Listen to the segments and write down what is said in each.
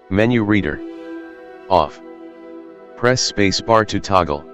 Menu reader. Off. Press spacebar to toggle.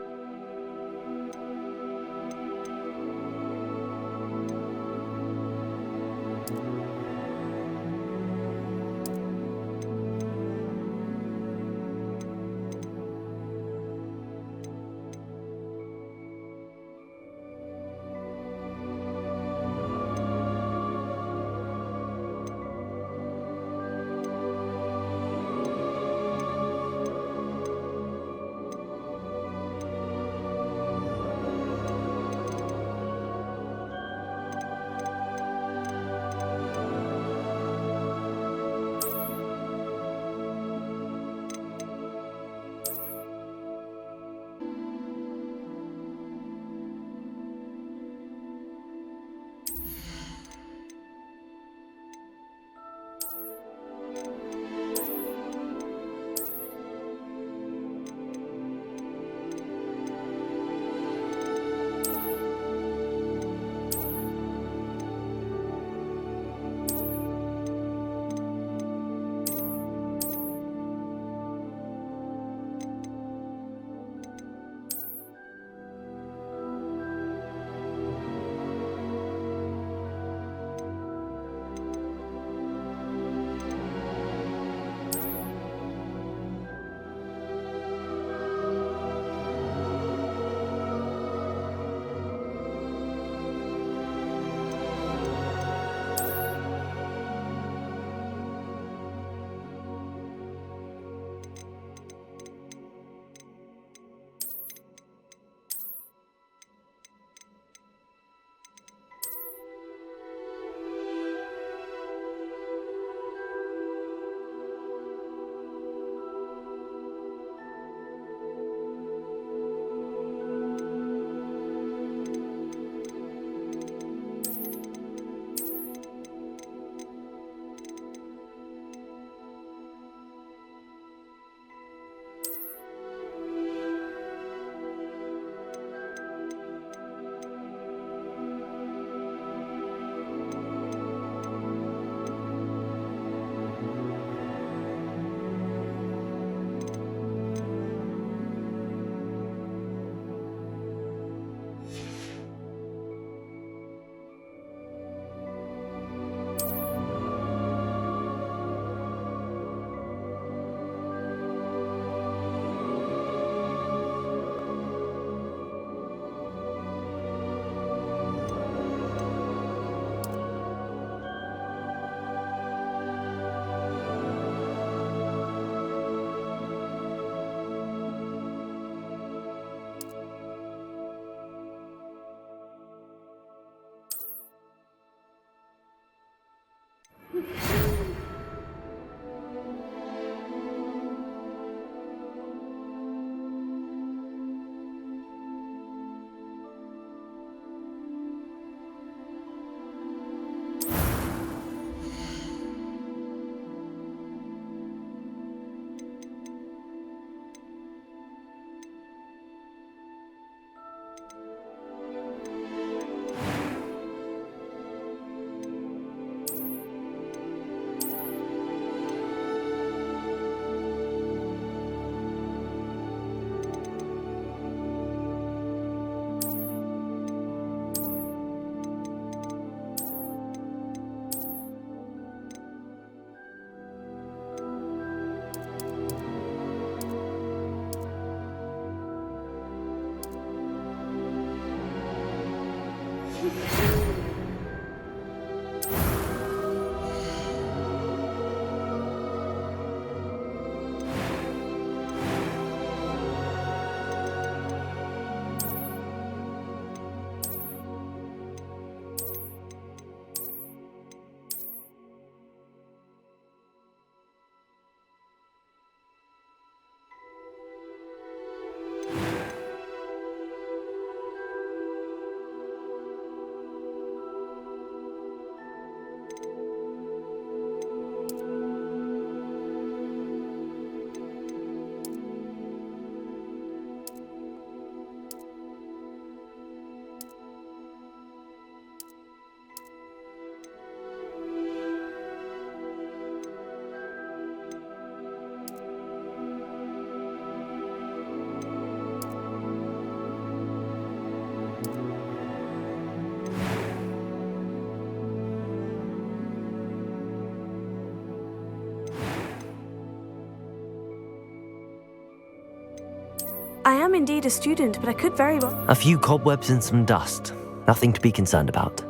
I am indeed a student, but I could very well... A few cobwebs and some dust. Nothing to be concerned about.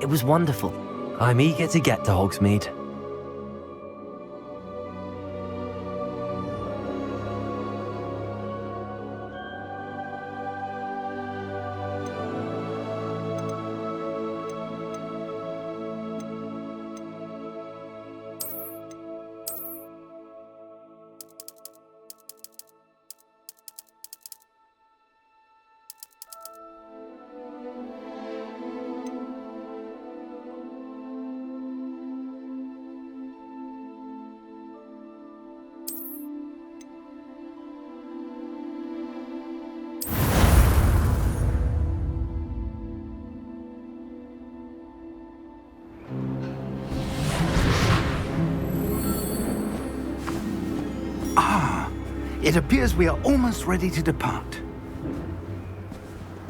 It was wonderful. I'm eager to get to Hogsmeade. It appears we are almost ready to depart.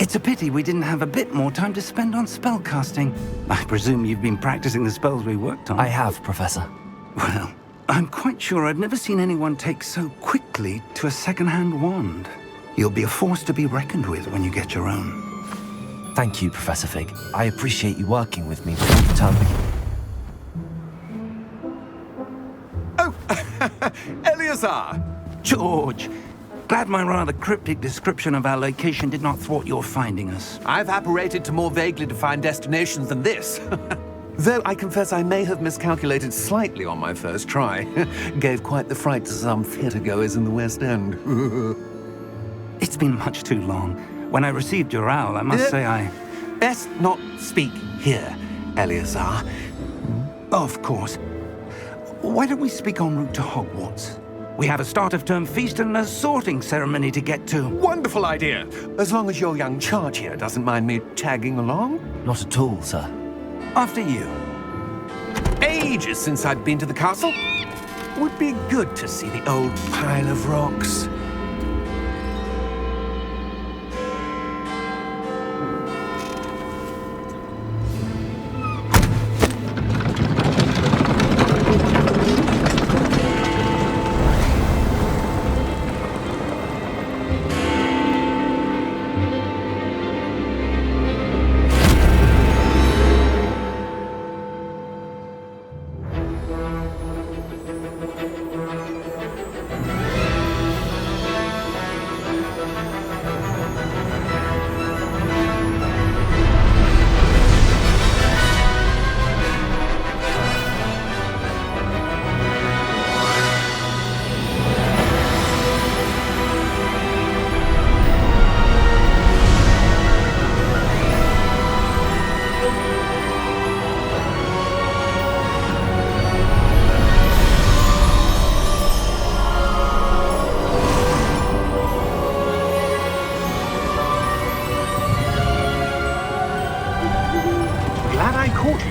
It's a pity we didn't have a bit more time to spend on spellcasting. I presume you've been practicing the spells we worked on. I have, Professor. Well, I'm quite sure I've never seen anyone take so quickly to a second-hand wand. You'll be a force to be reckoned with when you get your own. Thank you, Professor Fig. I appreciate you working with me before the term begins. Oh, Eleazar! George, glad my rather cryptic description of our location did not thwart your finding us. I've apparated to more vaguely defined destinations than this. Though I confess I may have miscalculated slightly on my first try. Gave quite the fright to some theatre-goers in the West End. It's been much too long. When I received your owl, I must say I... Best not speak here, Eleazar. Of course. Why don't we speak en route to Hogwarts? We have a start-of-term feast and a sorting ceremony to get to. Wonderful idea! As long as your young charge here doesn't mind me tagging along. Not at all, sir. After you. Ages since I'd been to the castle. Would be good to see the old pile of rocks.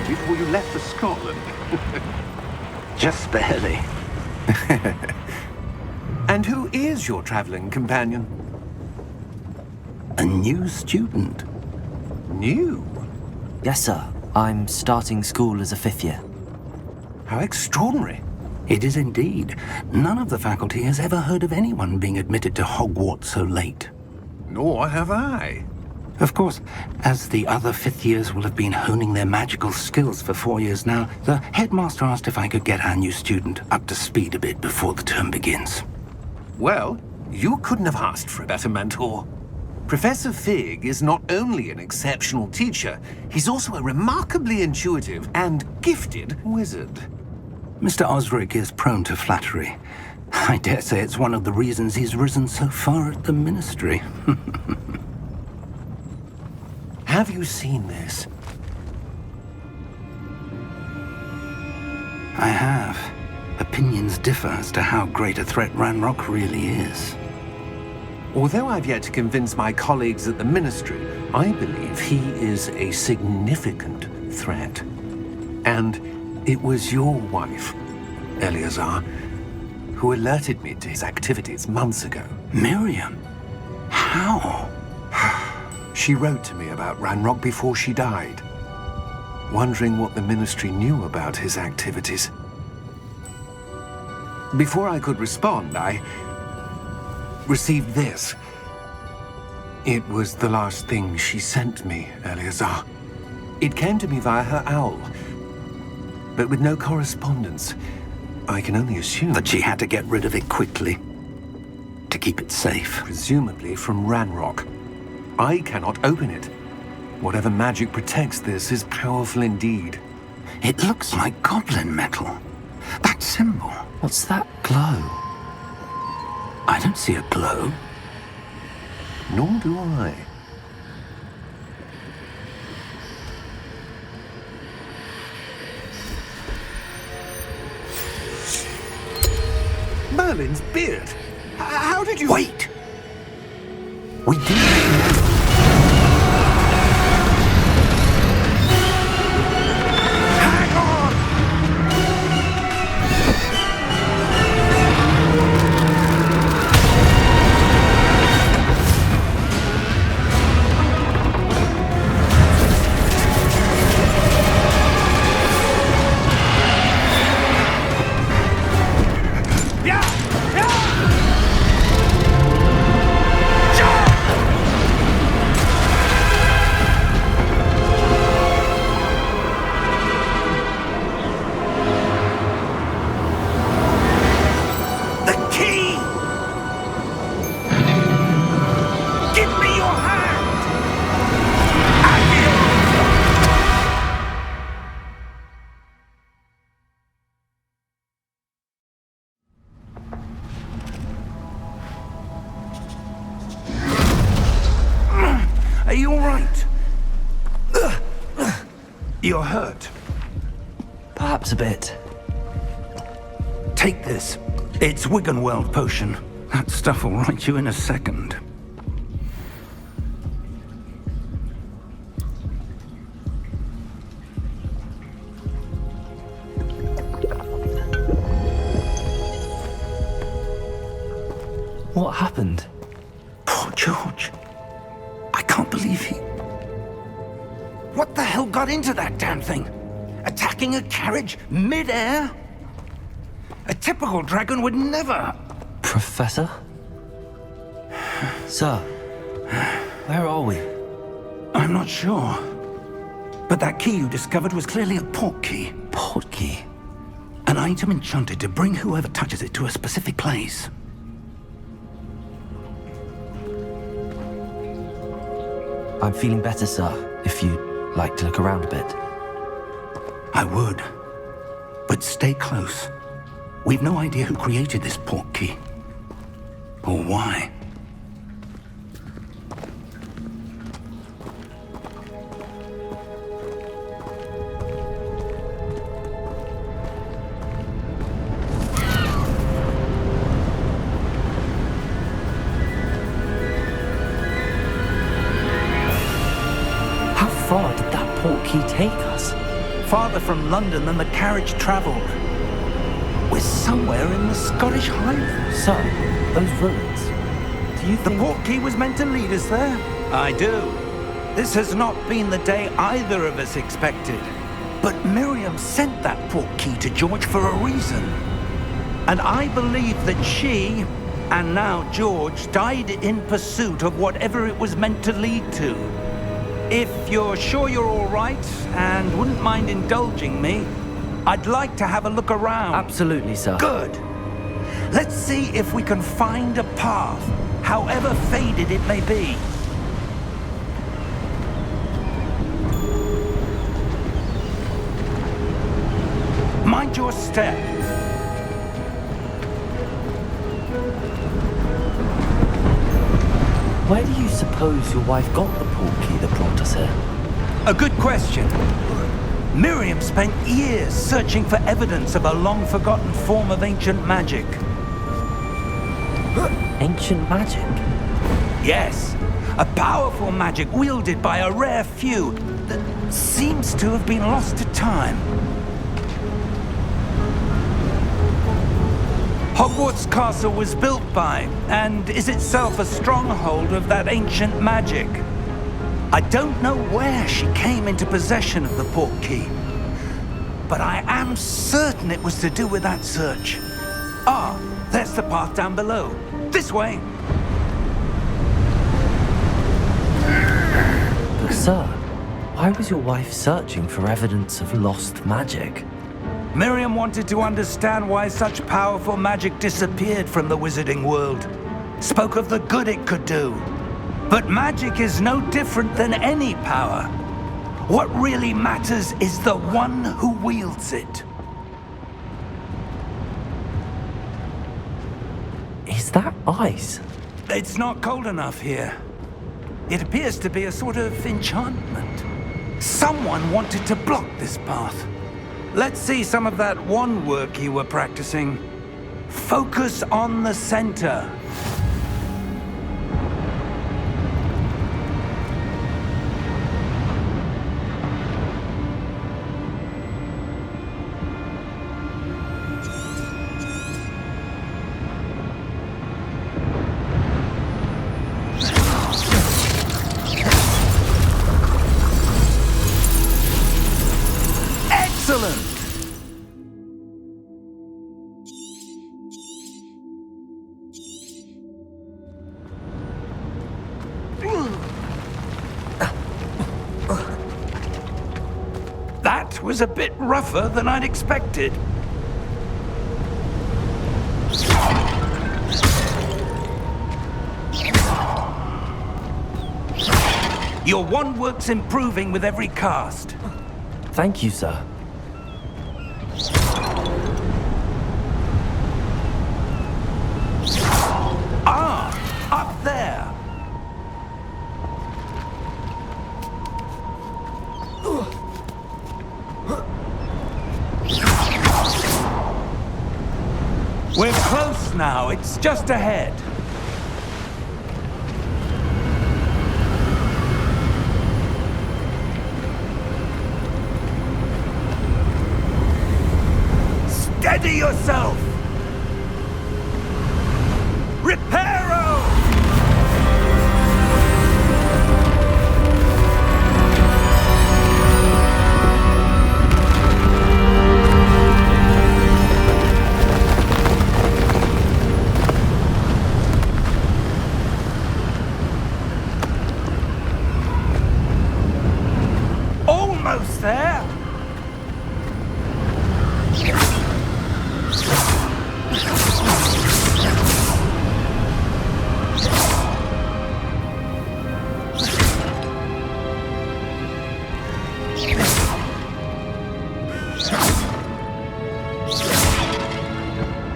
Before you left for Scotland. Just barely. And who is your traveling companion? A new student. New? Yes, sir. I'm starting school as a 5th year. How extraordinary. It is indeed. None of the faculty has ever heard of anyone being admitted to Hogwarts so late. Nor have I. Of course, as the other 5th years will have been honing their magical skills for 4 years now, the headmaster asked if I could get our new student up to speed a bit before the term begins. Well, you couldn't have asked for a better mentor. Professor Fig is not only an exceptional teacher, he's also a remarkably intuitive and gifted wizard. Mr. Osric is prone to flattery. I dare say it's one of the reasons he's risen so far at the ministry. Have you seen this? I have. Opinions differ as to how great a threat Ranrock really is. Although I've yet to convince my colleagues at the Ministry, I believe he is a significant threat. And it was your wife, Eleazar, who alerted me to his activities months ago. Miriam? How? She wrote to me about Ranrock before she died, wondering what the Ministry knew about his activities. Before I could respond, I received this. It was the last thing she sent me, Eleazar. It came to me via her owl, but with no correspondence. I can only assume That she had to get rid of it quickly to keep it safe. presumably from Ranrock. I cannot open it. Whatever magic protects this is powerful indeed. It looks like goblin metal. That symbol. What's that glow? I don't see a glow. Nor do I. Merlin's beard! How did you... Wait! We do know. Hang on! The key! Give me your hand! Are you all right? You're hurt. Perhaps a bit. Take this. It's Wiggenweld potion. That stuff will right you in a second. What happened? Poor George. I can't believe he... What the hell got into that damn thing? Attacking a carriage mid-air? A typical dragon would never... Professor? Sir, where are we? I'm not sure. But that key you discovered was clearly a port key. Port key? An item enchanted to bring whoever touches it to a specific place. I'm feeling better, sir, if you'd like to look around a bit. I would. But stay close. We've no idea who created this port key. Or why. How far did that port key take us? Farther from London than the carriage traveled. We're somewhere in the Scottish Highlands. Sir, those ruins. Do you The think... port key was meant to lead us there? I do. This has not been the day either of us expected. But Miriam sent that port key to George for a reason. And I believe that she, and now George, died in pursuit of whatever it was meant to lead to. If you're sure you're all right, and wouldn't mind indulging me, I'd like to have a look around. Absolutely, sir. Good. Let's see if we can find a path, however faded it may be. Mind your step. Where do you suppose your wife got the port key that brought us here? A good question. Miriam spent years searching for evidence of a long-forgotten form of ancient magic. Ancient magic? Yes, a powerful magic wielded by a rare few that seems to have been lost to time. Hogwarts Castle was built by, and is itself a stronghold of that ancient magic. I don't know where she came into possession of the port key, but I am certain it was to do with that search. Ah, there's the path down below. This way. Why was your wife searching for evidence of lost magic? Miriam wanted to understand why such powerful magic disappeared from the wizarding world. Spoke of the good it could do. But magic is no different than any power. What really matters is the one who wields it. Is that ice? It's not cold enough here. It appears to be a sort of enchantment. Someone wanted to block this path. Let's see some of that wand work you were practicing. Focus on the center. Excellent! That was a bit rougher than I'd expected. Your wand work's improving with every cast. Thank you, sir. Up there! We're close now, it's just ahead. Steady yourself! Reparo! Almost there!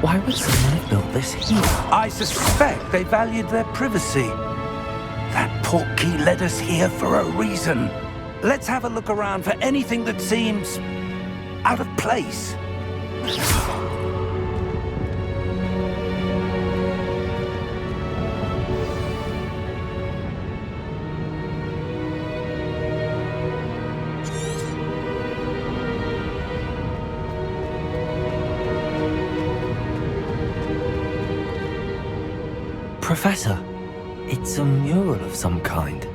Why would someone have built this here? I suspect they valued their privacy. That portkey led us here for a reason. Let's have a look around for anything that seems out of place. Professor, it's a mural of some kind.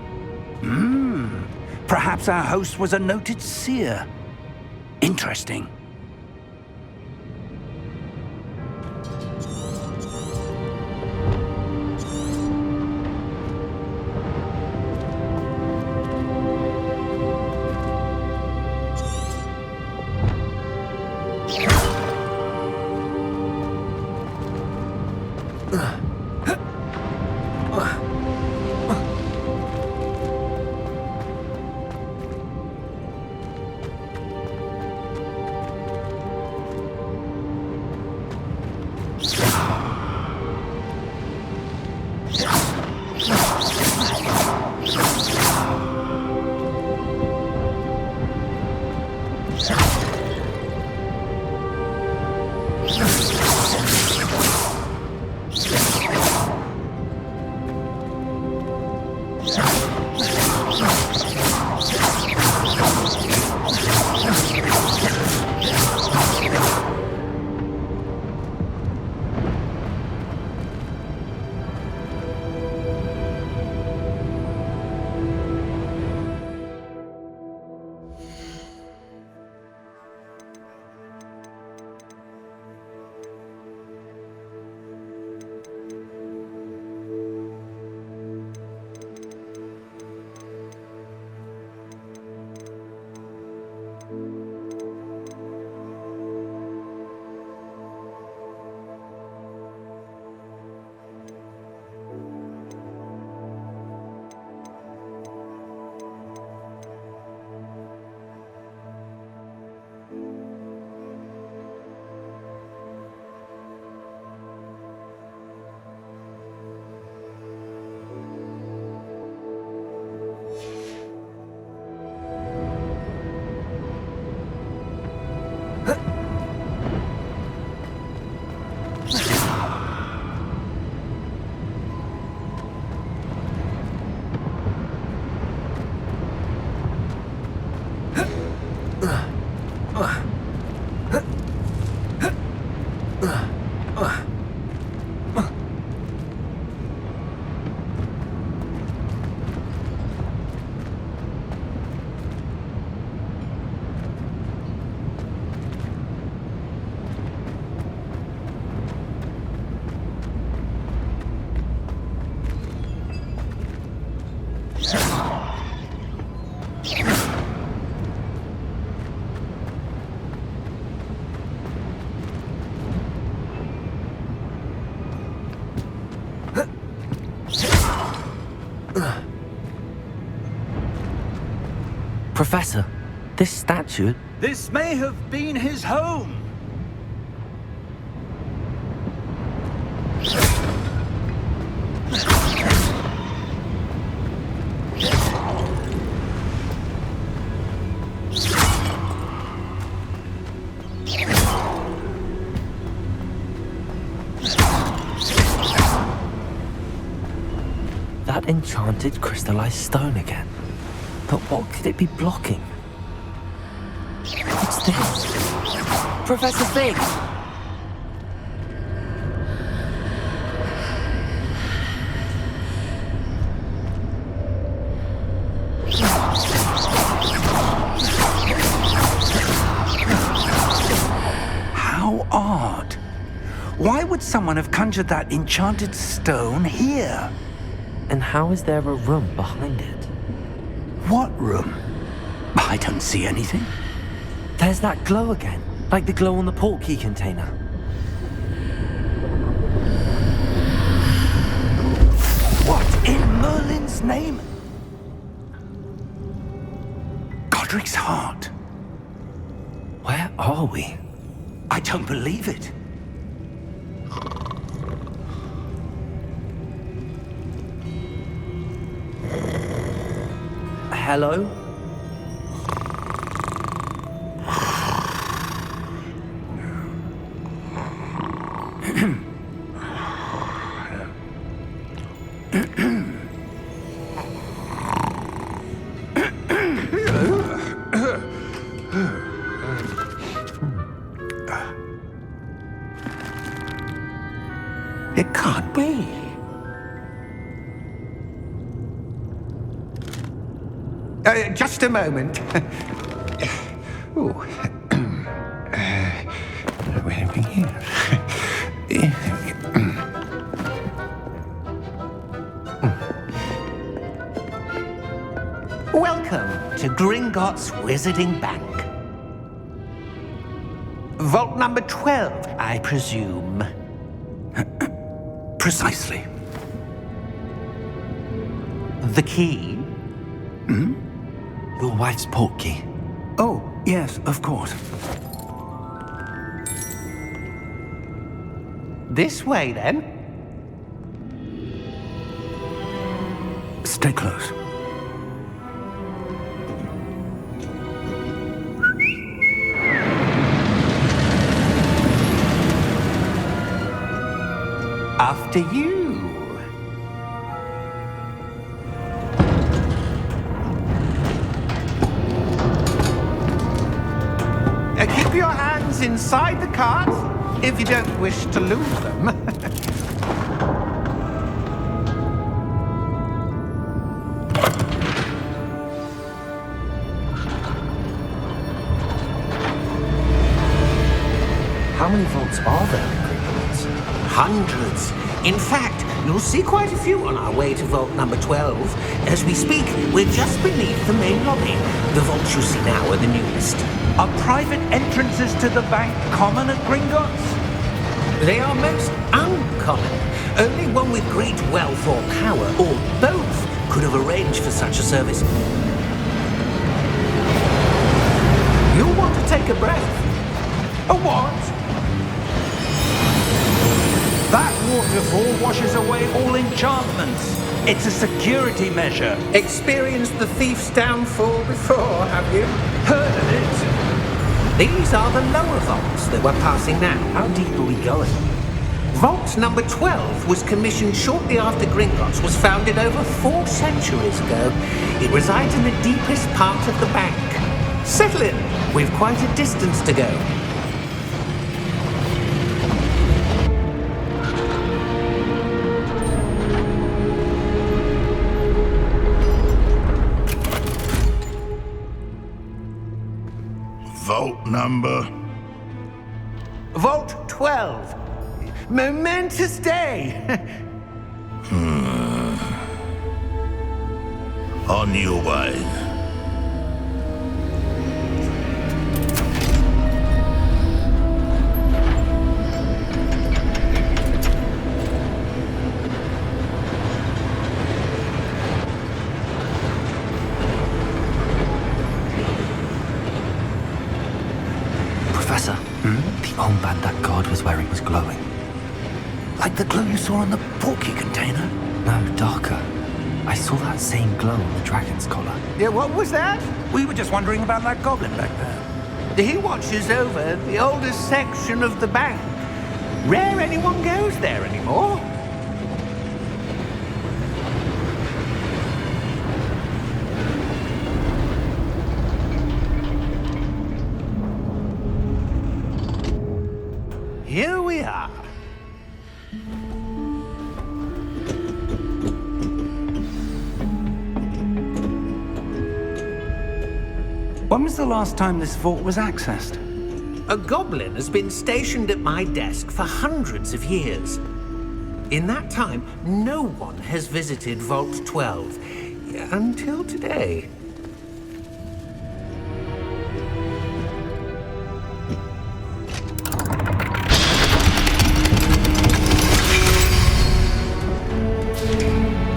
Perhaps our host was a noted seer. Interesting. Professor, this statue... This may have been his home. That enchanted crystallized stone again. But what could it be blocking? What's this? Professor Fig! How odd. Why would someone have conjured that enchanted stone here? And how is there a room behind it? What room? I don't see anything. There's that glow again, like the glow on the portkey container. What in Merlin's name? Godric's heart. Where are we? I don't believe it. Hello? It can't be. Just a moment. Ooh. Where are we here? Welcome to Gringotts Wizarding Bank. Vault number 12, I presume. Precisely. The key? Your wife's portkey. Oh, yes, of course. This way, then. Stay close. After you. Keep your hands inside the cart if you don't wish to lose them. How many vaults are there in Gringotts? Hundreds. In fact, you'll see quite a few on our way to vault number 12. As we speak, we're just beneath the main lobby. The vaults you see now are the newest. Are private entrances to the bank common at Gringotts? They are most uncommon. Only one with great wealth or power, or both, could have arranged for such a service. You'll want to take a breath. A what? That waterfall washes away all enchantments. It's a security measure. Experienced the thief's downfall before, have you? Heard of it? These are the lower vaults that we're passing now. How deep are we going? Vault number 12 was commissioned shortly after Gringotts was founded over 4 centuries ago. It resides in the deepest part of the bank. Settle in. We've quite a distance to go. Vault number? Vault 12. Momentous day. On your way. The armband that guard was wearing was glowing. Like the glow you saw on the porky container? No, darker. I saw that same glow on the dragon's collar. Yeah, what was that? We were just wondering about that goblin back there. He watches over the oldest section of the bank. Rare anyone goes there anymore. Here we are. When was the last time this vault was accessed? A goblin has been stationed at my desk for hundreds of years. In that time, no one has visited Vault 12 until today.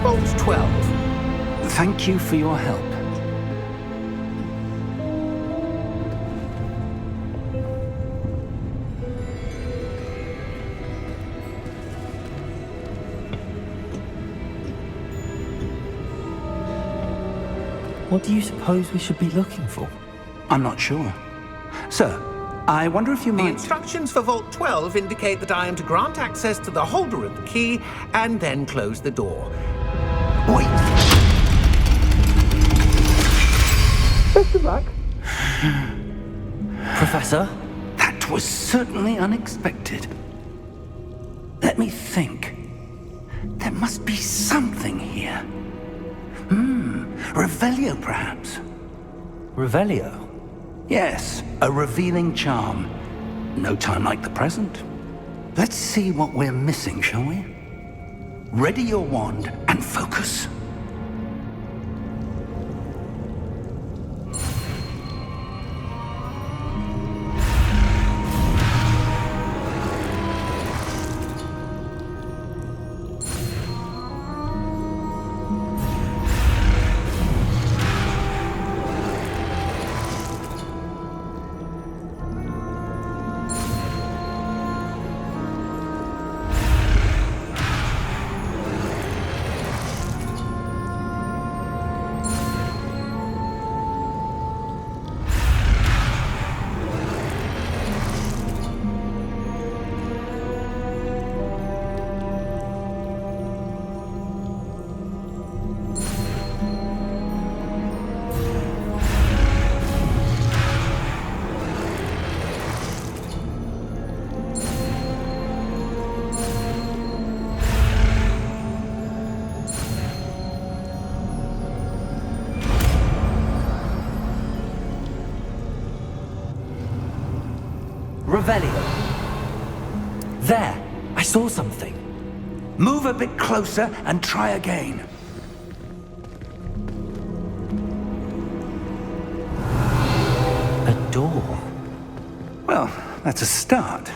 Vault 12. Thank you for your help. What do you suppose we should be looking for? I'm not sure. Sir, I wonder if you The might... instructions for Vault 12 indicate that I am to grant access to the holder of the key and then close the door. Wait! Best of luck. Professor? That was certainly unexpected. Let me think. There must be something here. Revelio, perhaps? Revelio? Yes, a revealing charm. No time like the present. Let's see what we're missing, shall we? Ready your wand and focus. Revelio. There! I saw something. Move a bit closer and try again. A door. Well, that's a start.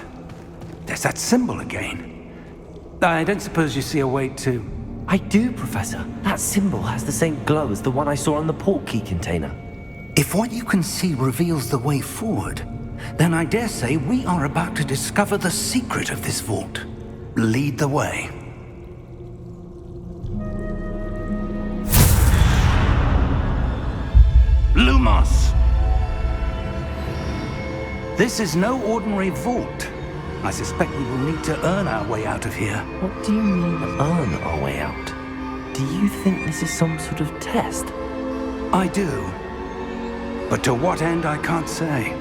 There's that symbol again. I don't suppose you see a way to... I do, Professor. That symbol has the same glow as the one I saw on the port key container. If what you can see reveals the way forward, then I dare say we are about to discover the secret of this vault. Lead the way. Lumos! This is no ordinary vault. I suspect we will need to earn our way out of here. What do you mean, earn our way out? Do you think this is some sort of test? I do. But to what end, I can't say.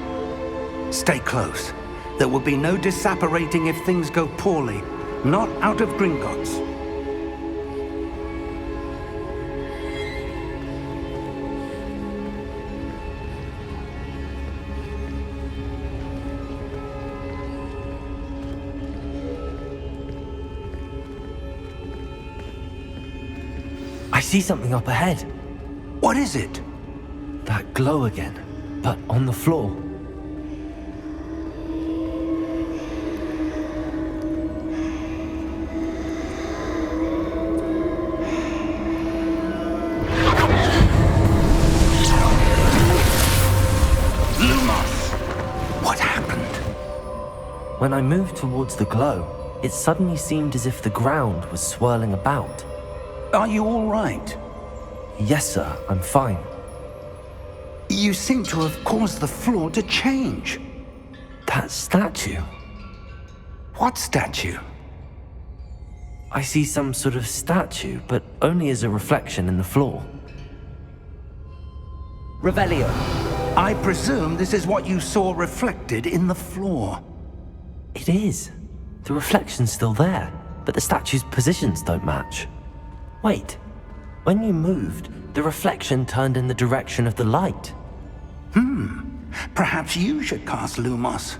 Stay close. There will be no disapparating if things go poorly. Not out of Gringotts. I see something up ahead. What is it? That glow again, but on the floor. Lumos! What happened? When I moved towards the glow, it suddenly seemed as if the ground was swirling about. Are you all right? Yes, sir, I'm fine. You seem to have caused the floor to change. That statue. What statue? I see some sort of statue, but only as a reflection in the floor. Revelio. I presume this is what you saw reflected in the floor. It is. The reflection's still there, but the statue's positions don't match. Wait. When you moved, the reflection turned in the direction of the light. Perhaps you should cast Lumos.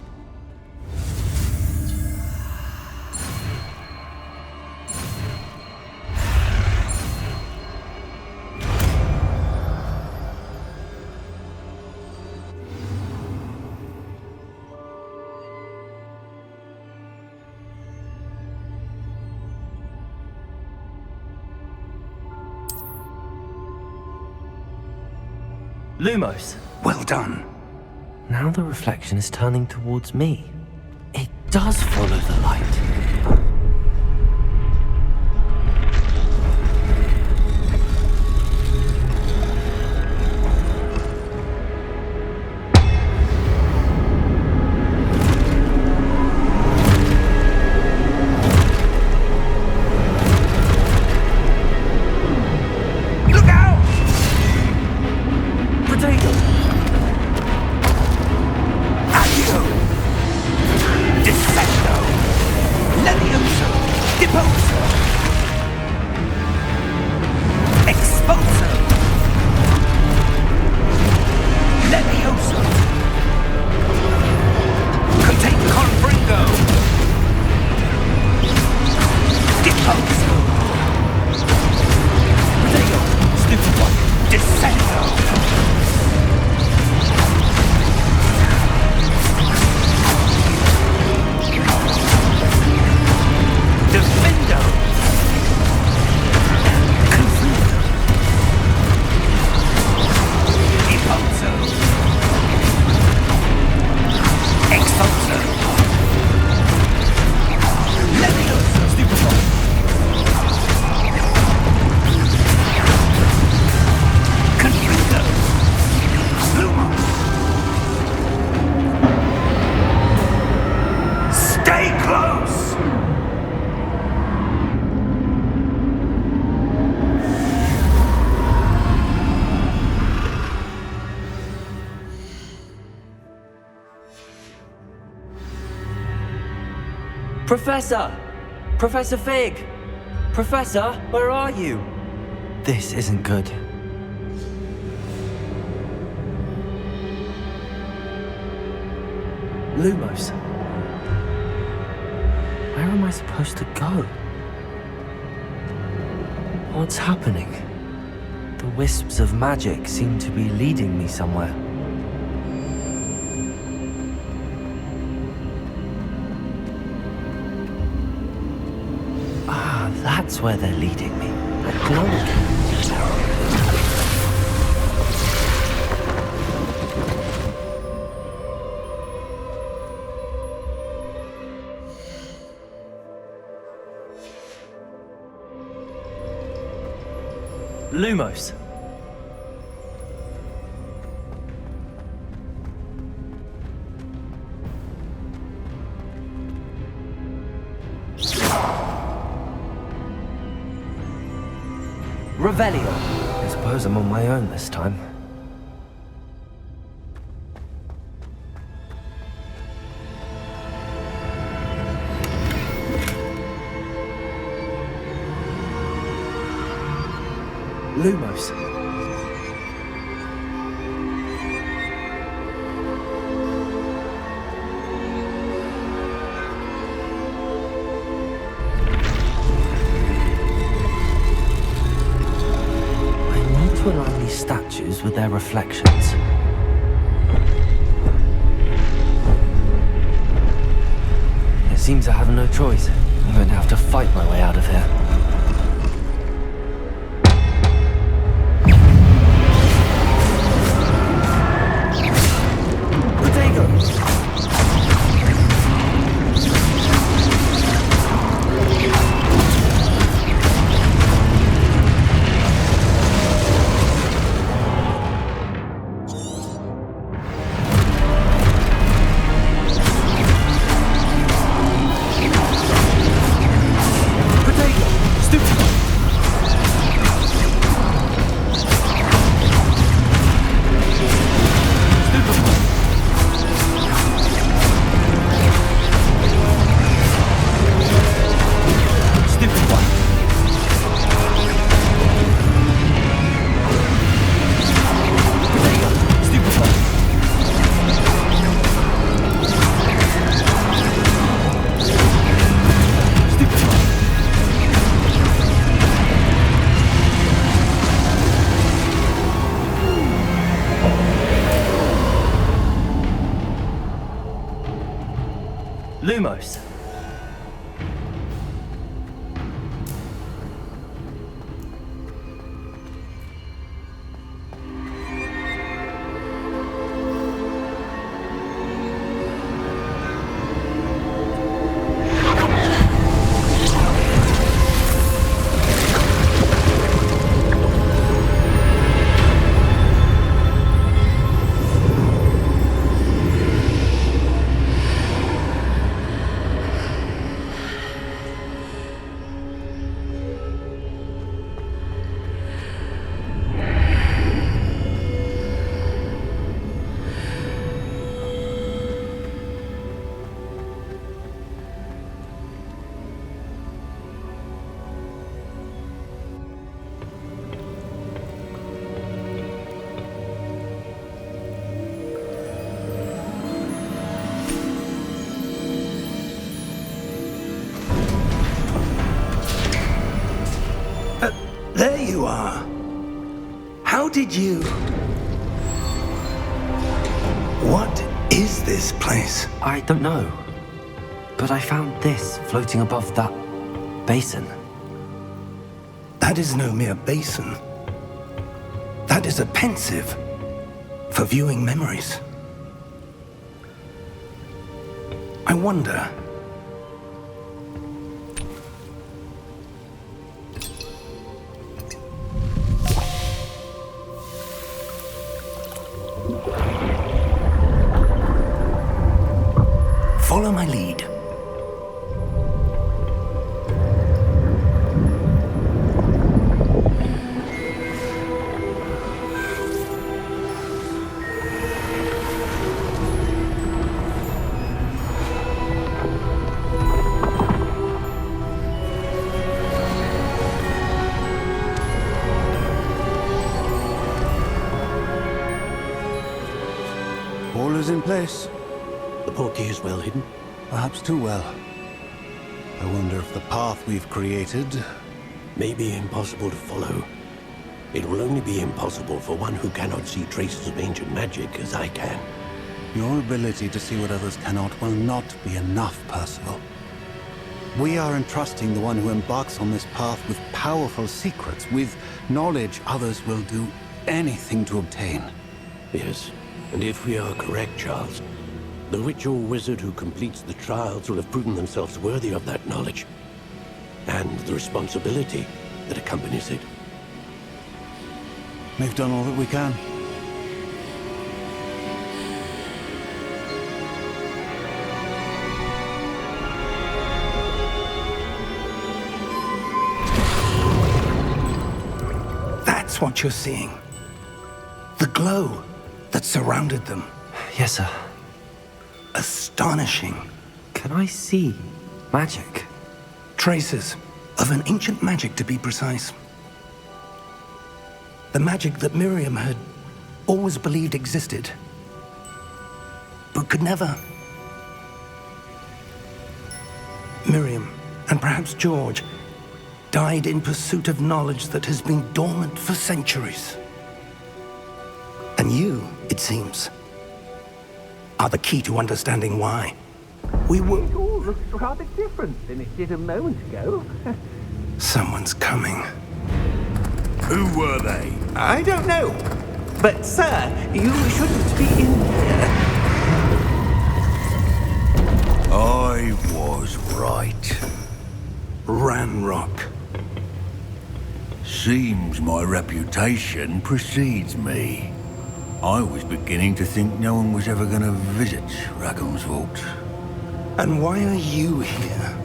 Lumos. Well done. Now the reflection is turning towards me. It does follow the light. Professor! Professor Fig! Professor, where are you? This isn't good. Lumos. Where am I supposed to go? What's happening? The wisps of magic seem to be leading me somewhere. Ah, that's where they're leading me. A globe. Lumos. Revelio. I suppose I'm on my own this time. Lumos. I need to align these statues with their reflections. It seems I have no choice. I'm going to have to fight my way out of here. Lumos. There you are. How did you... What is this place? I don't know. But I found this floating above that basin. That is no mere basin. That is a pensive for viewing memories. I wonder... Follow my lead. All is in place. The portkey is well hidden. Perhaps too well. I wonder if the path we've created... May be impossible to follow. It will only be impossible for one who cannot see traces of ancient magic as I can. Your ability to see what others cannot will not be enough, Percival. We are entrusting the one who embarks on this path with powerful secrets, with knowledge others will do anything to obtain. Yes, and if we are correct, Charles, the witch or wizard who completes the trials will have proven themselves worthy of that knowledge, and the responsibility that accompanies it. We've done all that we can. That's what you're seeing. The glow that surrounded them. Yes, sir. Astonishing. Can I see magic? Traces of an ancient magic, to be precise. The magic that Miriam had always believed existed, but could never. Miriam, and perhaps George, died in pursuit of knowledge that has been dormant for centuries. And you, it seems, are the key to understanding why. We were... It all looks rather different than it did a moment ago. Someone's coming. Who were they? I don't know. But, sir, you shouldn't be in here. I was right. Ranrock. Seems my reputation precedes me. I was beginning to think no one was ever going to visit Rackham's vault. And why are you here?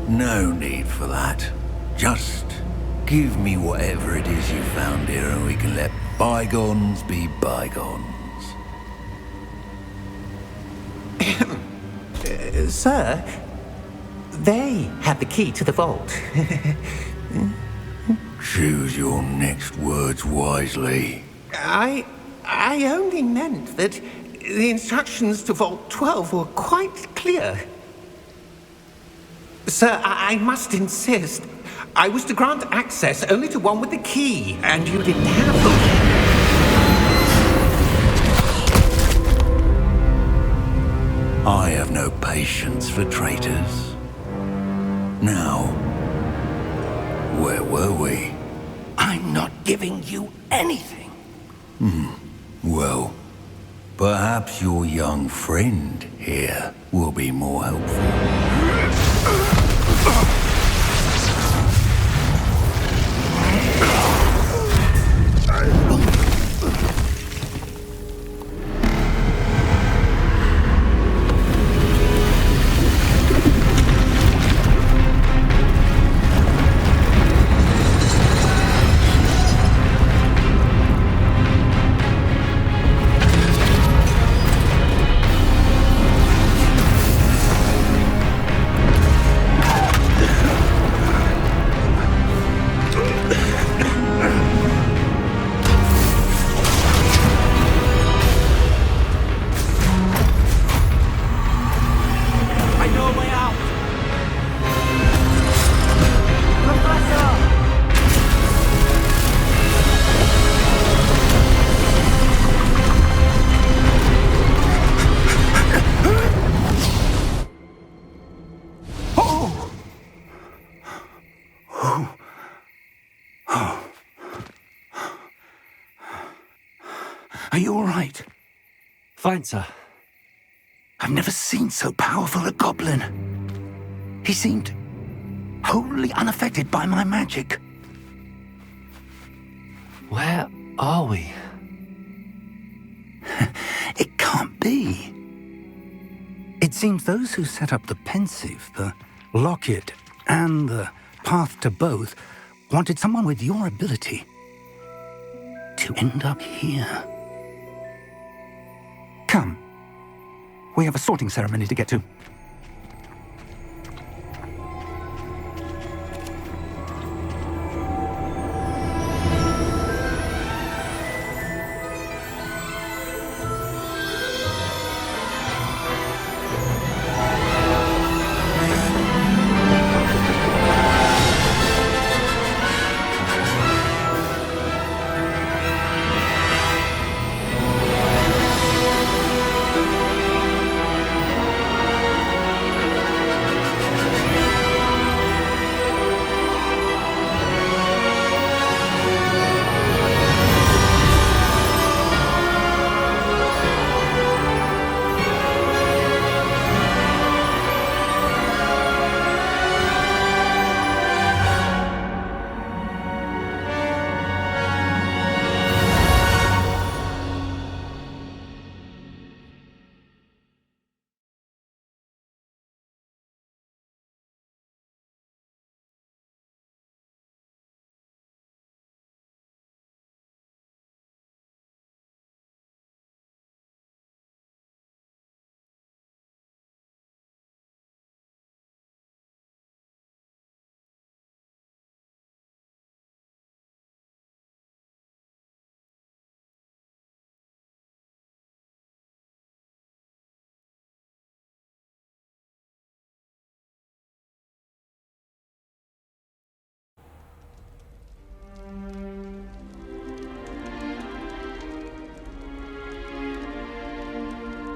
No need for that. Just give me whatever it is you found here and we can let bygones be bygones. Sir, they have the key to the vault. Choose your next words wisely. I only meant that the instructions to Vault 12 were quite clear. Sir, I must insist. I was to grant access only to one with the key, and you didn't have them. I have no patience for traitors. Now, where were we? I'm not giving you anything. Well, perhaps your young friend here will be more helpful. Are you all right? Fine, sir. I've never seen so powerful a goblin. He seemed wholly unaffected by my magic. Where are we? It can't be. It seems those who set up the pensive, the locket, and the path to both wanted someone with your ability to end up here. Come. We have a sorting ceremony to get to.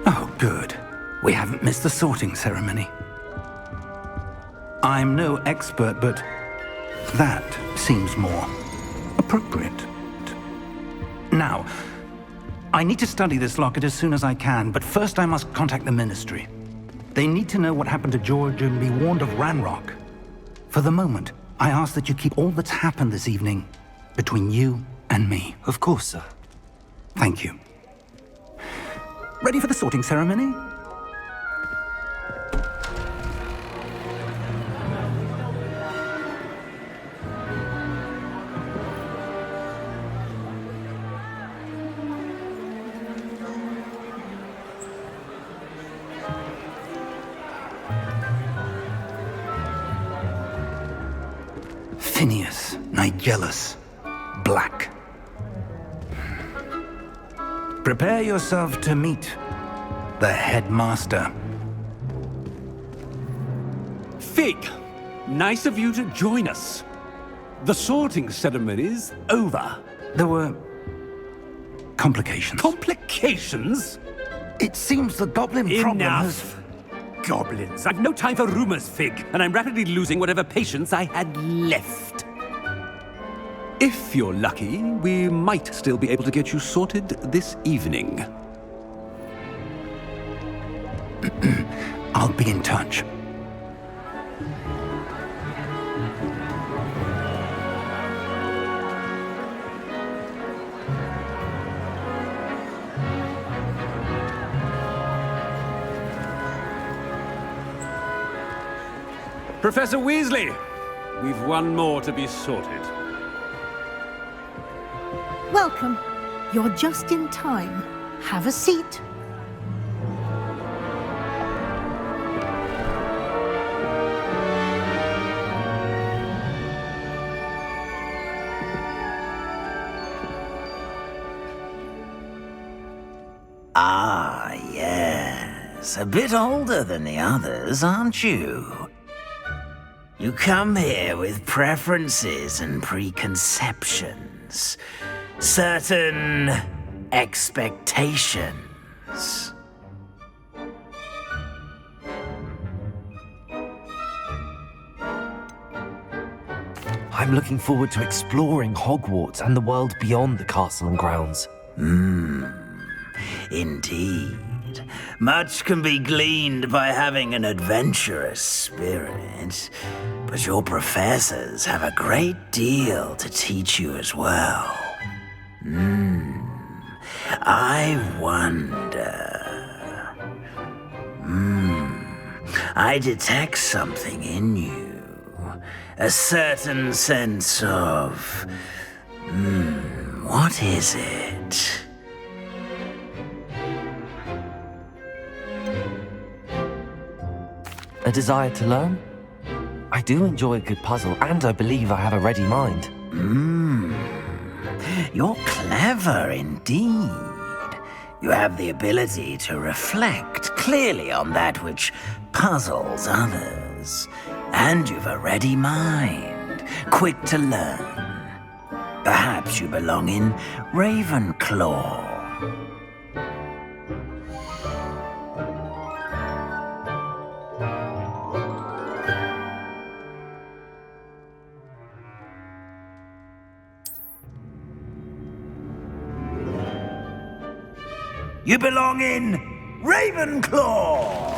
Oh, good. We haven't missed the sorting ceremony. I'm no expert, but that seems more appropriate. Now, I need to study this locket as soon as I can, but first I must contact the Ministry. They need to know what happened to George and be warned of Ranrock. For the moment, I ask that you keep all that's happened this evening between you and me. Of course, sir. Thank you. Ready for the sorting ceremony? Phineas, Nigellus, Black. Prepare yourself to meet the headmaster. Fig, nice of you to join us. The sorting ceremony's over. There were complications. Complications? It seems the goblin problem has... Enough! Goblins. I've no time for rumors, Fig, and I'm rapidly losing whatever patience I had left. If you're lucky, we might still be able to get you sorted this evening. I'll be in touch. Professor Weasley, we've one more to be sorted. Welcome. You're just in time. Have a seat. Ah, yes. A bit older than the others, aren't you? You come here with preferences and preconceptions. Certain expectations. I'm looking forward to exploring Hogwarts and the world beyond the castle and grounds. Indeed. Much can be gleaned by having an adventurous spirit, but your professors have a great deal to teach you as well. I wonder... I detect something in you. A certain sense of... what is it? A desire to learn? I do enjoy a good puzzle, and I believe I have a ready mind. You're clever indeed. You have the ability to reflect clearly on that which puzzles others. And you've a ready mind, quick to learn. Perhaps you belong in Ravenclaw. You belong in Ravenclaw!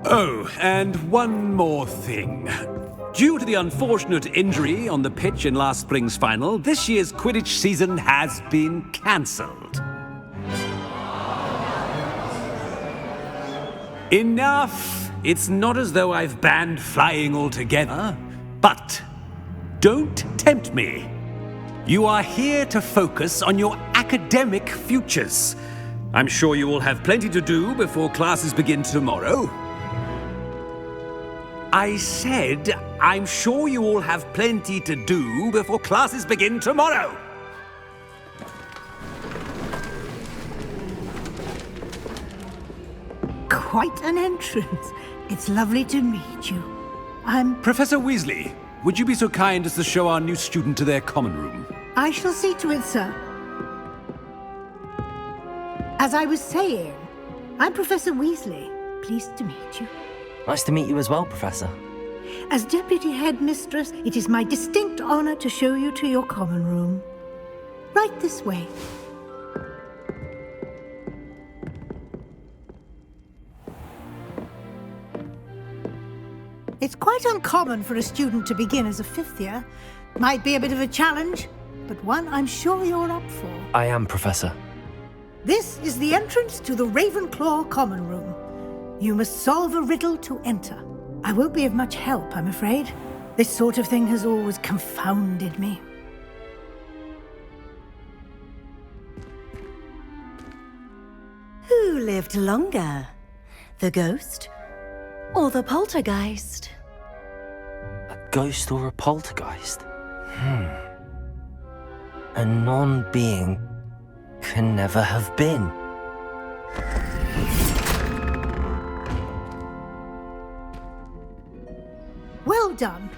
Oh, and one more thing. Due to the unfortunate injury on the pitch in last spring's final, this year's Quidditch season has been cancelled. Enough! It's not as though I've banned flying altogether, but don't tempt me. You are here to focus on your academic futures. I'm sure you will have plenty to do before classes begin tomorrow. I said, I'm sure you all have plenty to do before classes begin tomorrow. Quite an entrance. It's lovely to meet you. I'm... Professor Weasley, would you be so kind as to show our new student to their common room? I shall see to it, sir. As I was saying, I'm Professor Weasley. Pleased to meet you. Nice to meet you as well, Professor. As Deputy Headmistress, it is my distinct honor to show you to your common room. Right this way. It's quite uncommon for a student to begin as a fifth year. Might be a bit of a challenge, but one I'm sure you're up for. I am, Professor. This is the entrance to the Ravenclaw common room. You must solve a riddle to enter. I won't be of much help, I'm afraid. This sort of thing has always confounded me. Who lived longer? The ghost or the poltergeist? A ghost or a poltergeist? A non-being can never have been. Well done.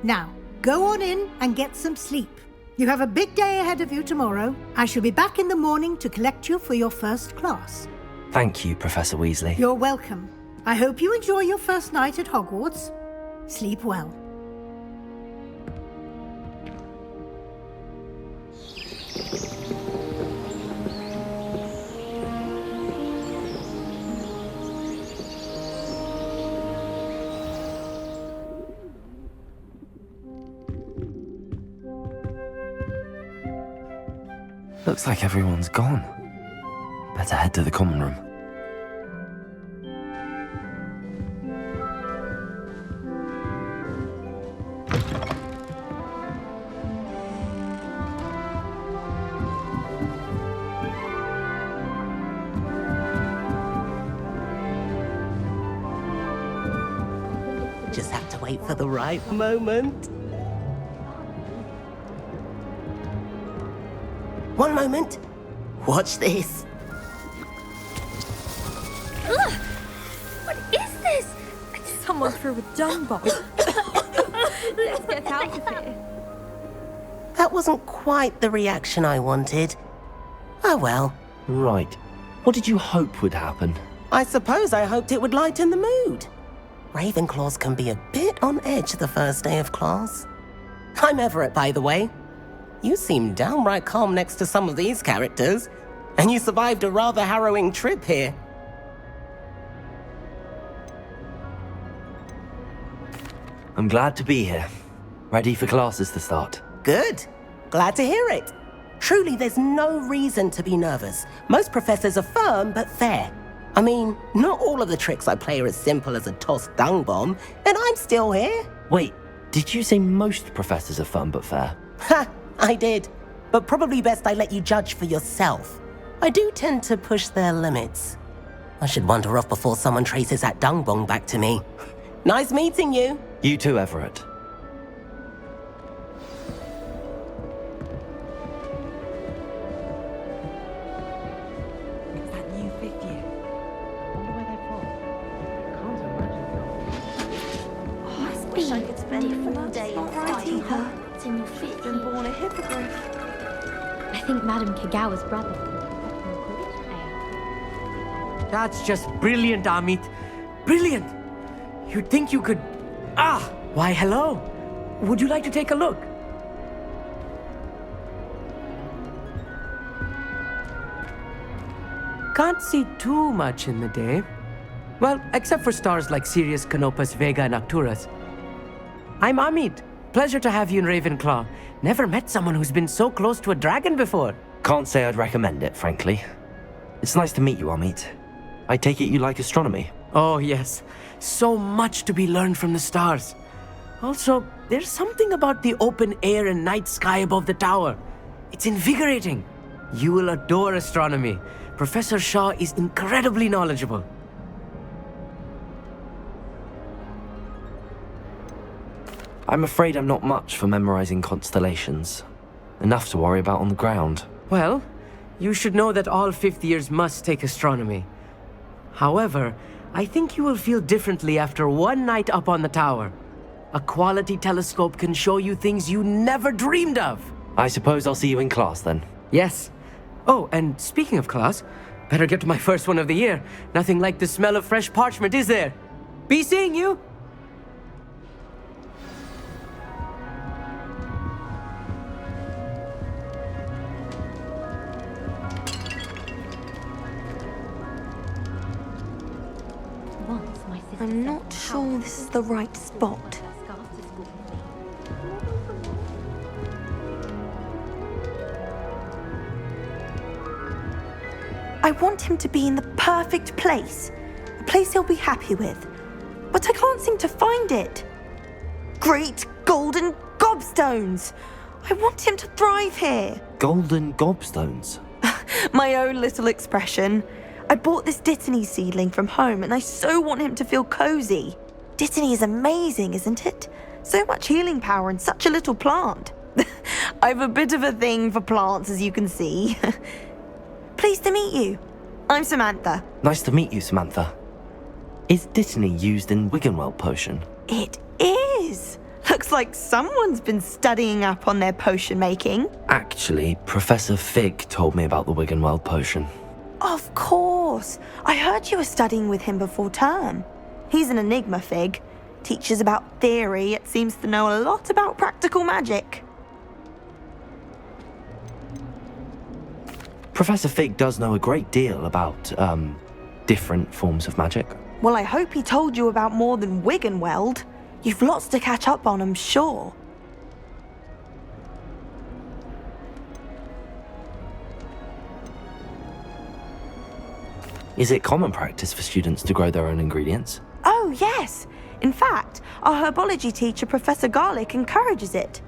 Now, go on in and get some sleep. You have a big day ahead of you tomorrow. I shall be back in the morning to collect you for your first class. Thank you, Professor Weasley. You're welcome. I hope you enjoy your first night at Hogwarts. Sleep well. Looks like everyone's gone. Better head to the common room. Just have to wait for the right moment. One moment. Watch this. Ugh! What is this? Someone threw a dung bomb. Let's get out of here. That wasn't quite the reaction I wanted. Oh well. Right. What did you hope would happen? I suppose I hoped it would lighten the mood. Ravenclaws can be a bit on edge the first day of class. I'm Everett, by the way. You seem downright calm next to some of these characters, and you survived a rather harrowing trip here. I'm glad to be here. Ready for classes to start. Good. Glad to hear it. Truly, there's no reason to be nervous. Most professors are firm but fair. I mean, not all of the tricks I play are as simple as a tossed dung bomb, and I'm still here. Wait, did you say most professors are fun but fair? Ha! I did. But probably best I let you judge for yourself. I do tend to push their limits. I should wander off before someone traces that dung bomb back to me. Nice meeting you. You too, Everett. It's that new fifth year. I wonder where they're from. Can't imagine. Must be. I could spend all day in Hogwarts in your fifth year. Been born a hippogriff. I think Madame Kagawa's brother. That's just brilliant, Amit. Brilliant! You'd think you could... Why, hello. Would you like to take a look? Can't see too much in the day. Well, except for stars like Sirius, Canopus, Vega, and Arcturus. I'm Amit. Pleasure to have you in Ravenclaw. Never met someone who's been so close to a dragon before. Can't say I'd recommend it, frankly. It's nice to meet you, Amit. I take it you like astronomy? Oh, yes. So much to be learned from the stars. Also, there's something about the open air and night sky above the tower. It's invigorating. You will adore astronomy. Professor Shaw is incredibly knowledgeable. I'm afraid I'm not much for memorizing constellations. Enough to worry about on the ground. Well, you should know that all fifth years must take astronomy. However, I think you will feel differently after one night up on the tower. A quality telescope can show you things you never dreamed of. I suppose I'll see you in class then. Yes. Oh, and speaking of class, better get to my first one of the year. Nothing like the smell of fresh parchment, is there? Be seeing you! I'm not sure this is the right spot. I want him to be in the perfect place. A place he'll be happy with. But I can't seem to find it. Great golden gobstones! I want him to thrive here. Golden gobstones? My own little expression. I bought this Dittany seedling from home and I so want him to feel cozy. Dittany is amazing, isn't it? So much healing power in such a little plant. I've a bit of a thing for plants, as you can see. Pleased to meet you. I'm Samantha. Nice to meet you, Samantha. Is Dittany used in Wiggenweld potion? It is. Looks like someone's been studying up on their potion making. Actually, Professor Fig told me about the Wiggenweld potion. Of course. I heard you were studying with him before term. He's an enigma, Fig. Teaches about theory, yet seems to know a lot about practical magic. Professor Fig does know a great deal about, different forms of magic. Well, I hope he told you about more than Wiggenweld. You've lots to catch up on, I'm sure. Is it common practice for students to grow their own ingredients? Oh, yes. In fact, our herbology teacher, Professor Garlick, encourages it.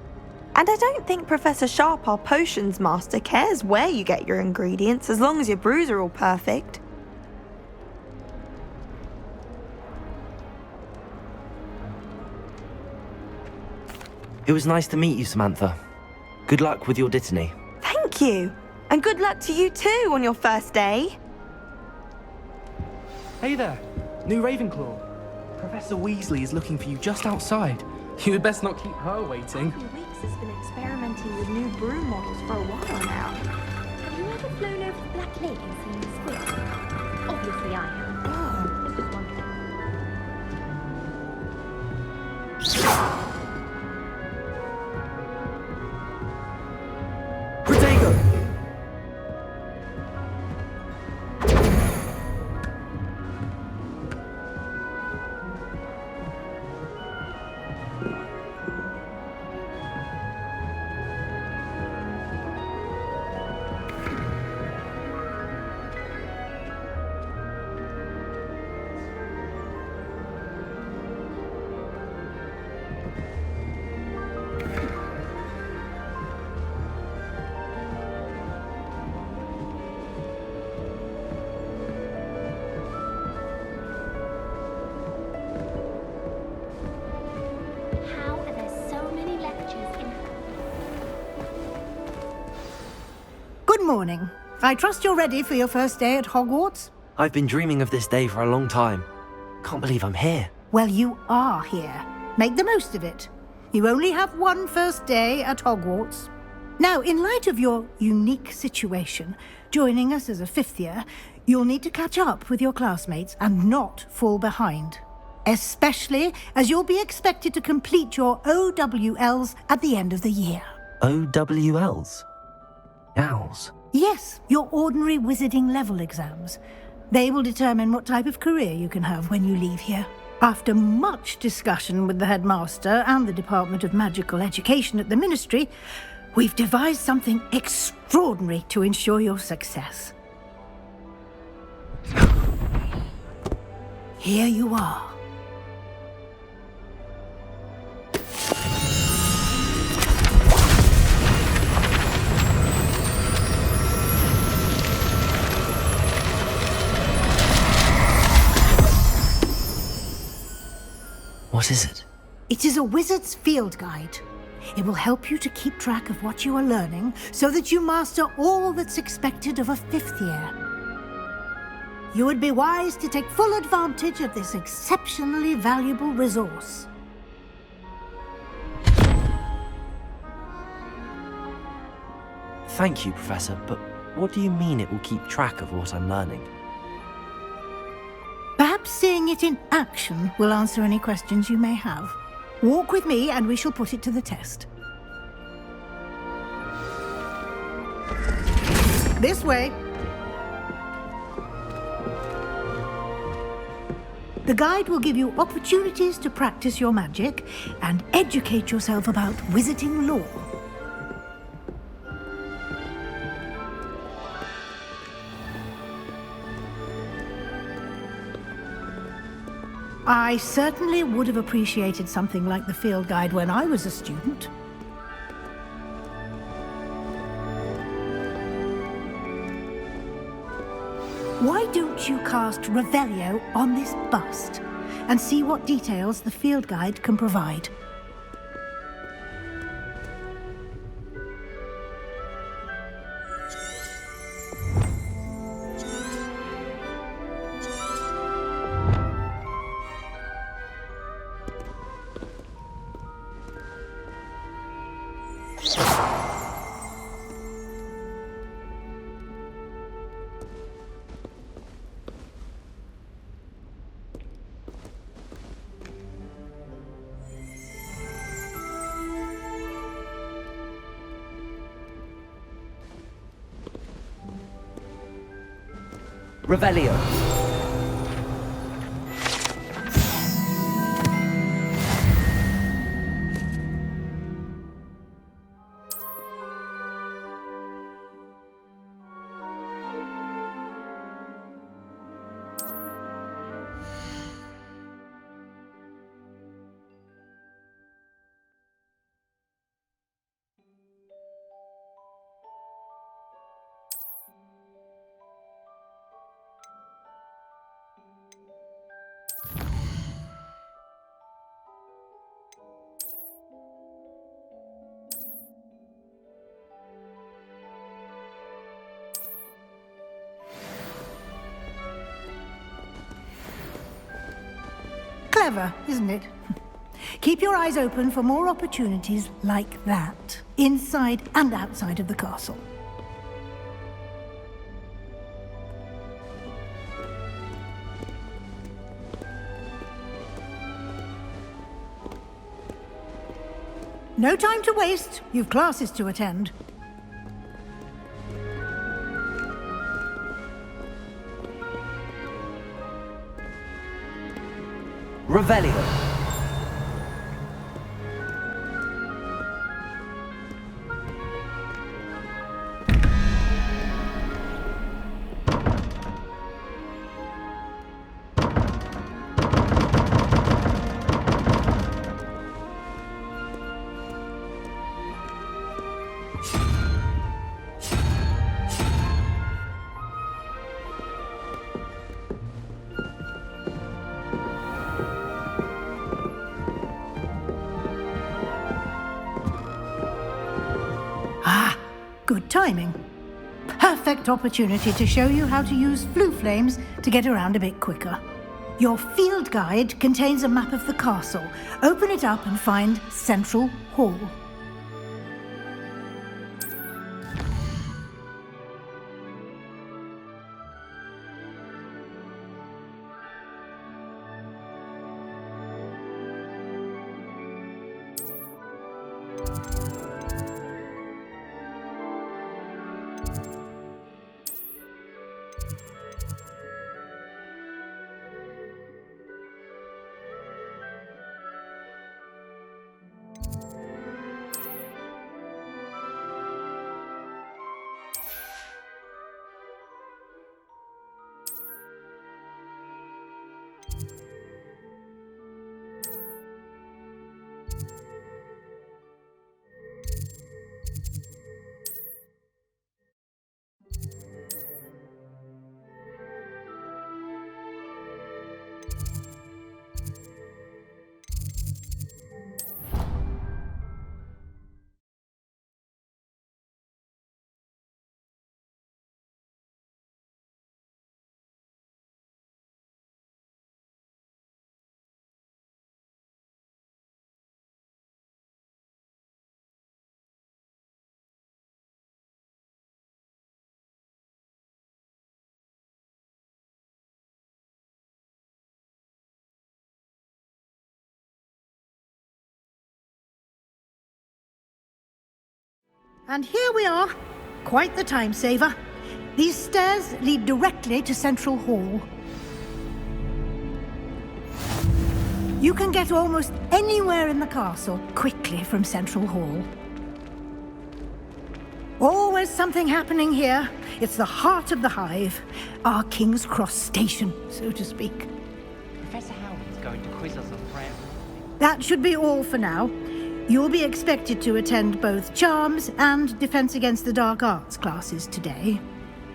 And I don't think Professor Sharp, our potions master, cares where you get your ingredients, as long as your brews are all perfect. It was nice to meet you, Samantha. Good luck with your Dittany. Thank you. And good luck to you too on your first day. Hey there, new Ravenclaw. Professor Weasley is looking for you just outside. You had best not keep her waiting. Weeks has been experimenting with new brew models for a while now. Have you ever flown over the Black Lake and seen the squid? Obviously I have. I was just wondering. Good morning. I trust you're ready for your first day at Hogwarts? I've been dreaming of this day for a long time. Can't believe I'm here. Well, you are here. Make the most of it. You only have one first day at Hogwarts. Now, in light of your unique situation, joining us as a fifth year, you'll need to catch up with your classmates and not fall behind. Especially as you'll be expected to complete your OWLs at the end of the year. OWLs? Owls? Yes, your ordinary wizarding level exams. They will determine what type of career you can have when you leave here. After much discussion with the headmaster and the Department of Magical Education at the Ministry, we've devised something extraordinary to ensure your success. Here you are. What is it? It is a wizard's field guide. It will help you to keep track of what you are learning so that you master all that's expected of a fifth year. You would be wise to take full advantage of this exceptionally valuable resource. Thank you, Professor, but what do you mean it will keep track of what I'm learning? Perhaps seeing it in action will answer any questions you may have. Walk with me and we shall put it to the test. This way. The guide will give you opportunities to practice your magic and educate yourself about wizarding lore. I certainly would have appreciated something like the field guide when I was a student. Why don't you cast Revelio on this bust and see what details the field guide can provide? Revelio. Clever, isn't it? Keep your eyes open for more opportunities like that, inside and outside of the castle. No time to waste. You've classes to attend. Revelio. Good timing. Perfect opportunity to show you how to use flue flames to get around a bit quicker. Your field guide contains a map of the castle. Open it up and find Central Hall. And here we are. Quite the time saver. These stairs lead directly to Central Hall. You can get almost anywhere in the castle quickly from Central Hall. Always something happening here. It's the heart of the hive. Our King's Cross station, so to speak. Professor Howard's going to quiz us on prayer. That should be all for now. You'll be expected to attend both Charms and Defense Against the Dark Arts classes today.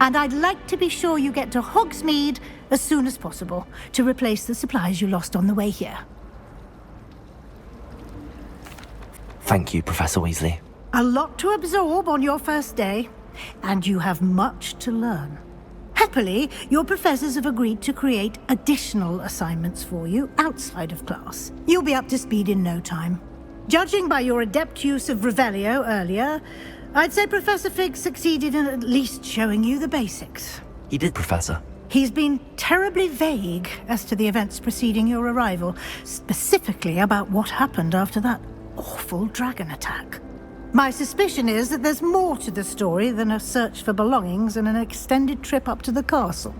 And I'd like to be sure you get to Hogsmeade as soon as possible to replace the supplies you lost on the way here. Thank you, Professor Weasley. A lot to absorb on your first day, and you have much to learn. Happily, your professors have agreed to create additional assignments for you outside of class. You'll be up to speed in no time. Judging by your adept use of Revelio earlier, I'd say Professor Fig succeeded in at least showing you the basics. He did, Professor. He's been terribly vague as to the events preceding your arrival, specifically about what happened after that awful dragon attack. My suspicion is that there's more to the story than a search for belongings and an extended trip up to the castle.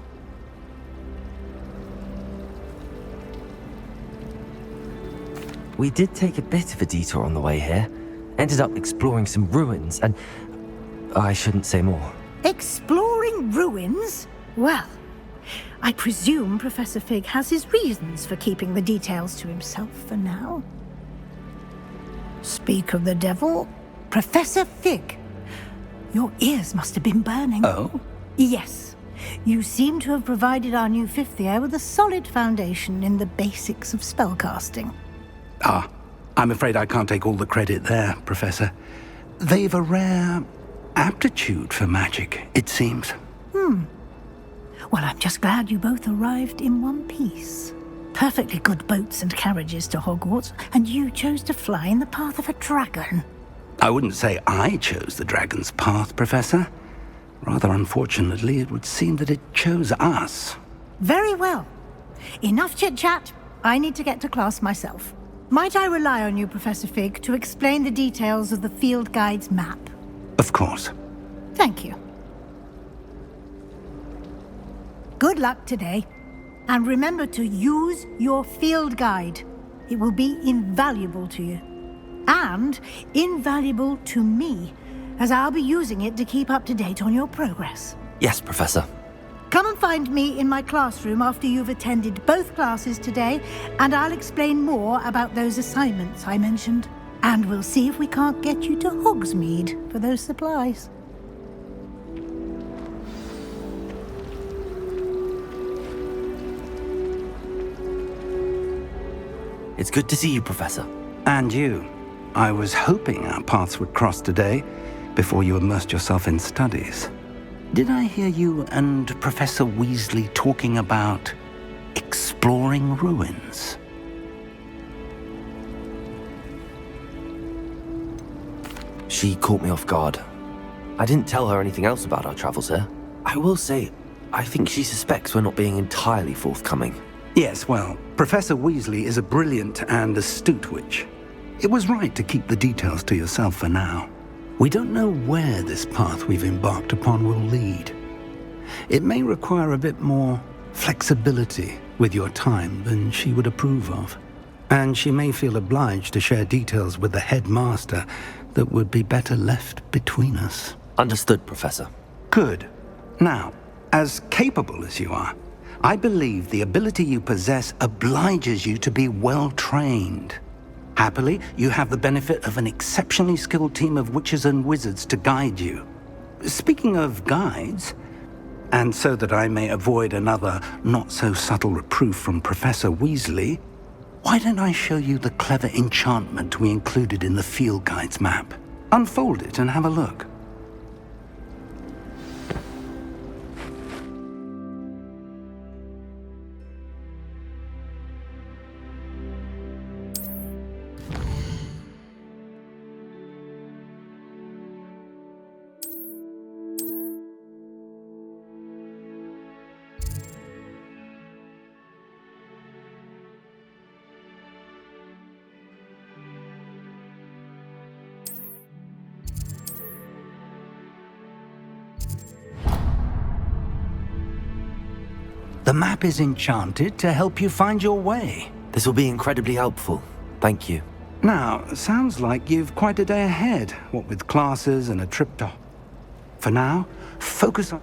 We did take a bit of a detour on the way here. Ended up exploring some ruins and... I shouldn't say more. Exploring ruins? Well, I presume Professor Fig has his reasons for keeping the details to himself for now. Speak of the devil, Professor Fig. Your ears must have been burning. Oh? Yes. You seem to have provided our new fifth year with a solid foundation in the basics of spellcasting. Ah, I'm afraid I can't take all the credit there, Professor. They've a rare aptitude for magic, it seems. Well, I'm just glad you both arrived in one piece. Perfectly good boats and carriages to Hogwarts, and you chose to fly in the path of a dragon. I wouldn't say I chose the dragon's path, Professor. Rather unfortunately, it would seem that it chose us. Very well. Enough chit-chat. I need to get to class myself. Might I rely on you, Professor Fig, to explain the details of the field guide's map? Of course. Thank you. Good luck today. And remember to use your field guide. It will be invaluable to you. And invaluable to me, as I'll be using it to keep up to date on your progress. Yes, Professor. Come and find me in my classroom after you've attended both classes today, and I'll explain more about those assignments I mentioned. And we'll see if we can't get you to Hogsmeade for those supplies. It's good to see you, Professor. And you. I was hoping our paths would cross today, before you immersed yourself in studies. Did I hear you and Professor Weasley talking about exploring ruins? She caught me off guard. I didn't tell her anything else about our travels here. I will say, I think she suspects we're not being entirely forthcoming. Yes, well, Professor Weasley is a brilliant and astute witch. It was right to keep the details to yourself for now. We don't know where this path we've embarked upon will lead. It may require a bit more flexibility with your time than she would approve of. And she may feel obliged to share details with the headmaster that would be better left between us. Understood, Professor. Good. Now, as capable as you are, I believe the ability you possess obliges you to be well trained. Happily, you have the benefit of an exceptionally skilled team of witches and wizards to guide you. Speaking of guides, and so that I may avoid another not-so-subtle reproof from Professor Weasley, why don't I show you the clever enchantment we included in the field guide's map? Unfold it and have a look. The map is enchanted to help you find your way. This will be incredibly helpful. Thank you. Now, sounds like you've quite a day ahead, what with classes and a trip to... For now, focus on...